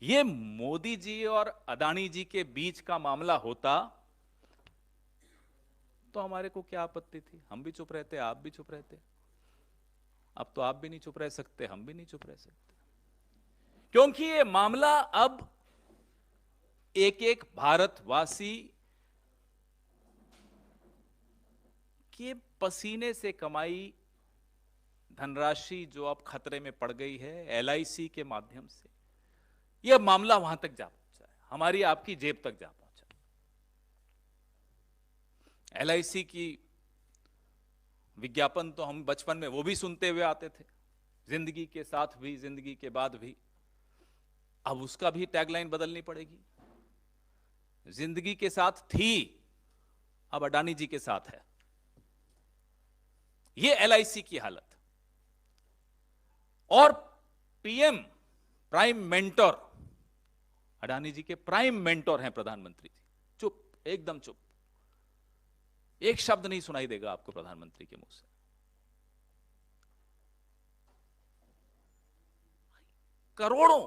ये मोदी जी और अदानी जी के बीच का मामला होता तो हमारे को क्या आपत्ति थी, हम भी चुप रहते, आप भी चुप रहते। अब तो आप भी नहीं चुप रह सकते, हम भी नहीं चुप रह सकते, क्योंकि ये मामला अब एक एक भारतवासी के पसीने से कमाई धनराशि जो अब खतरे में पड़ गई है एलआईसी के माध्यम से, यह मामला वहां तक जा पहुंचा है, हमारी आपकी जेब तक जा पहुंचा। एलआईसी की विज्ञापन तो हम बचपन में वो भी सुनते हुए आते थे, जिंदगी के साथ भी जिंदगी के बाद भी। अब उसका भी टैगलाइन बदलनी पड़ेगी, जिंदगी के साथ थी, अब अडानी जी के साथ है। ये एलआईसी की हालत। और पीएम प्राइम मेंटोर, अडानी जी के प्राइम मेंटोर हैं प्रधानमंत्री जी, चुप, एकदम चुप, एक शब्द नहीं सुनाई देगा आपको प्रधानमंत्री के मुंह से। करोड़ों,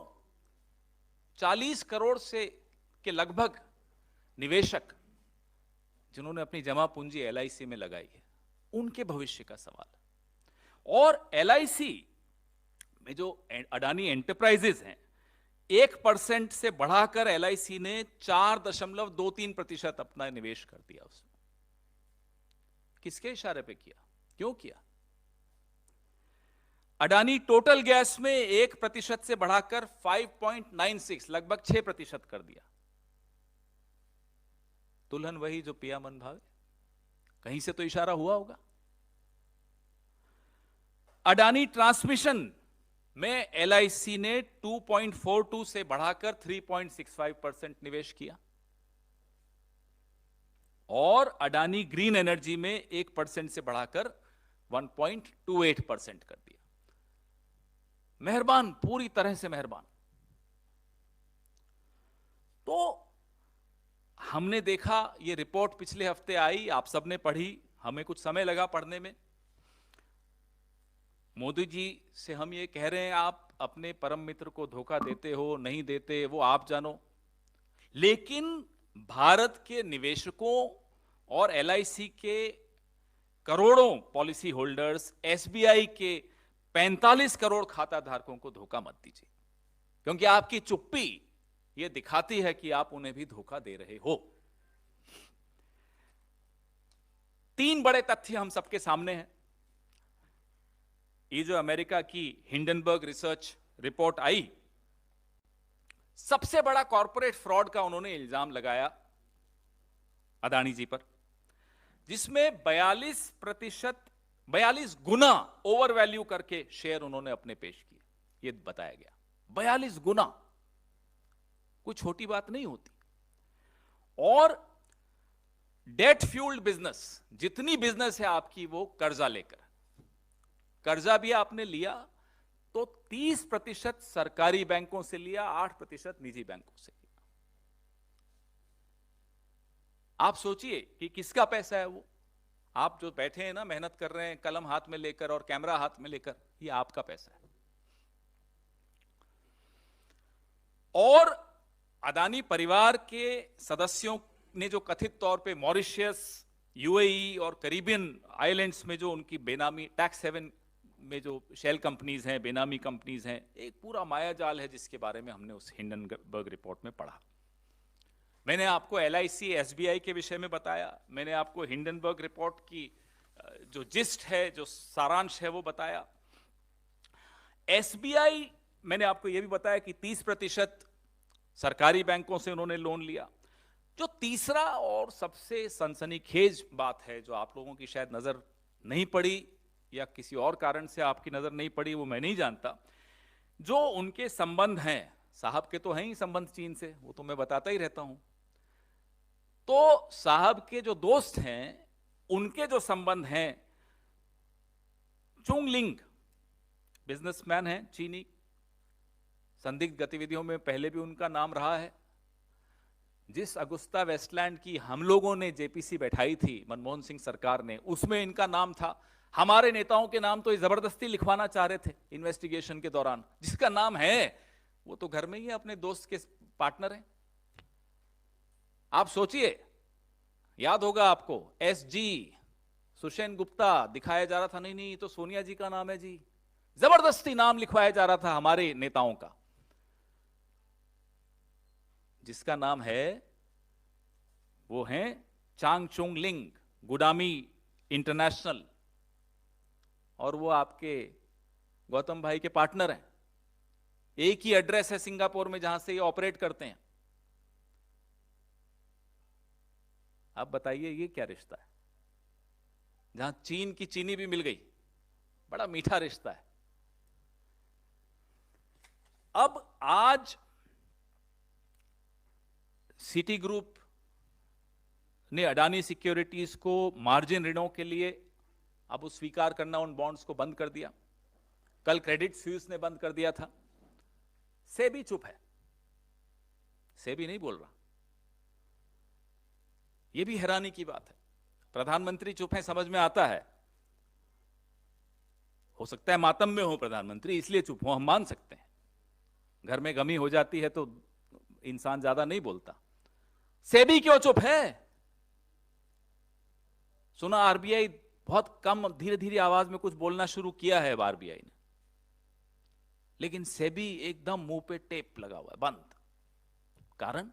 40 करोड़ से के लगभग निवेशक जिन्होंने अपनी जमा पूंजी एलआईसी में लगाई है, उनके भविष्य का सवाल है। और एलआईसी में जो अडानी एंटरप्राइजेस हैं, 1% से बढ़ाकर एलआईसी ने 4.23% अपना निवेश कर दिया उसमें। किसके इशारे पे किया, क्यों किया? अडानी टोटल गैस में 1% से बढ़ाकर 5.96 लगभग 6% कर दिया। दुल्हन वही जो पिया मन भावे, कहीं से तो इशारा हुआ होगा। अडानी ट्रांसमिशन में एलआईसी ने 2.42 से बढ़ाकर 3.65% निवेश किया। और अडानी ग्रीन एनर्जी में 1% से बढ़ाकर 1.28% कर दिया। मेहरबान, पूरी तरह से मेहरबान। तो हमने देखा, ये रिपोर्ट पिछले हफ्ते आई, आप सबने पढ़ी, हमें कुछ समय लगा पढ़ने में। मोदी जी से हम ये कह रहे हैं, आप अपने परम मित्र को धोखा देते हो, नहीं देते, वो आप जानो। लेकिन भारत के निवेशकों और एलआईसी के करोड़ों पॉलिसी होल्डर्स, एसबीआई के 45 करोड़ खाता धारकों को धोखा मत दीजिए, क्योंकि आपकी चुप्पी ये दिखाती है कि आप उन्हें भी धोखा दे रहे हो। 3 बड़े तथ्य हम सबके सामने हैं। ये जो अमेरिका की हिंडनबर्ग रिसर्च रिपोर्ट आई, सबसे बड़ा कॉर्पोरेट फ्रॉड का उन्होंने इल्जाम लगाया अडानी जी पर, जिसमें 42 गुना ओवर वैल्यू करके शेयर उन्होंने अपने पेश किए। ये बताया गया 42 गुना, कोई छोटी बात नहीं होती। और डेट फ्यूल्ड बिजनेस, जितनी बिजनेस है आपकी वो कर्जा लेकर, कर्जा भी आपने लिया तो 30% सरकारी बैंकों से लिया, 8% निजी बैंकों से लिया। आप सोचिए कि किसका पैसा है वो। आप जो बैठे हैं ना, मेहनत कर रहे हैं कलम हाथ में लेकर और कैमरा हाथ में लेकर, ये आपका पैसा है। और अडानी परिवार के सदस्यों ने जो कथित तौर पे मॉरिशस, यूएई और कैरिबियन आइलैंड्स में जो उनकी बेनामी टैक्स हेवन में जो शेल कंपनीज हैं, बेनामी कंपनीज हैं, एक पूरा मायाजाल है जिसके बारे में हमने उस हिंडनबर्ग रिपोर्ट में पढ़ा। मैंने आपको एलआईसी, एसबीआई के विषय में बताया, मैंने आपको हिंडनबर्ग रिपोर्ट की जो जिस्ट है, जो सारांश है वो बताया। एसबीआई, मैंने आपको यह भी बताया कि 30% सरकारी बैंकों से उन्होंने लोन लिया। जो तीसरा और सबसे सनसनीखेज बात है, जो आप लोगों की शायद नजर नहीं पड़ी या किसी और कारण से आपकी नजर नहीं पड़ी, वो मैं नहीं जानता, जो उनके संबंध हैं, साहब के तो हैं ही संबंध चीन से, वो तो मैं बताता ही रहता हूं। तो साहब के जो दोस्त हैं, उनके जो संबंध हैं, चुंग लिंग बिजनेसमैन हैं चीनी, संदिग्ध गतिविधियों में पहले भी उनका नाम रहा है। जिस अगुस्ता वेस्टलैंड की हम लोगों ने जेपीसी बैठाई थी मनमोहन सिंह सरकार ने, उसमें इनका नाम था। हमारे नेताओं के नाम तो ये जबरदस्ती लिखवाना चाह रहे थे इन्वेस्टिगेशन के दौरान, जिसका नाम है वो तो घर में ही है, अपने दोस्त के पार्टनर हैं। आप सोचिए, याद होगा आपको, एसजी सुषेन गुप्ता दिखाया जा रहा था, नहीं नहीं तो सोनिया जी का नाम है जी, जबरदस्ती नाम लिखवाया जा रहा था हमारे नेताओं का। जिसका नाम है वो है चांग चुंग लिंग, गुडामी इंटरनेशनल, और वो आपके गौतम भाई के पार्टनर हैं। एक ही एड्रेस है सिंगापुर में जहां से ये ऑपरेट करते हैं। अब बताइए ये क्या रिश्ता है, जहां चीन की चीनी भी मिल गई, बड़ा मीठा रिश्ता है। अब आज सिटी ग्रुप ने अडानी सिक्योरिटीज को मार्जिन ऋणों के लिए अब वो स्वीकार करना उन बॉन्ड्स को बंद कर दिया। कल क्रेडिट स्विस ने बंद कर दिया था। सेबी चुप है, सेबी नहीं बोल रहा। यह भी हैरानी की बात है। प्रधानमंत्री चुप है, समझ में आता है, हो सकता है मातम में हो प्रधानमंत्री, इसलिए चुप हो, हम मान सकते हैं। घर में गमी हो जाती है तो इंसान ज्यादा नहीं बोलता। सेबी क्यों चुप है? सुना आरबीआई बहुत कम, धीरे धीरे आवाज में कुछ बोलना शुरू किया है आरबीआई ने, लेकिन सेबी एकदम मुंह पे टेप लगा हुआ है, बंद। कारण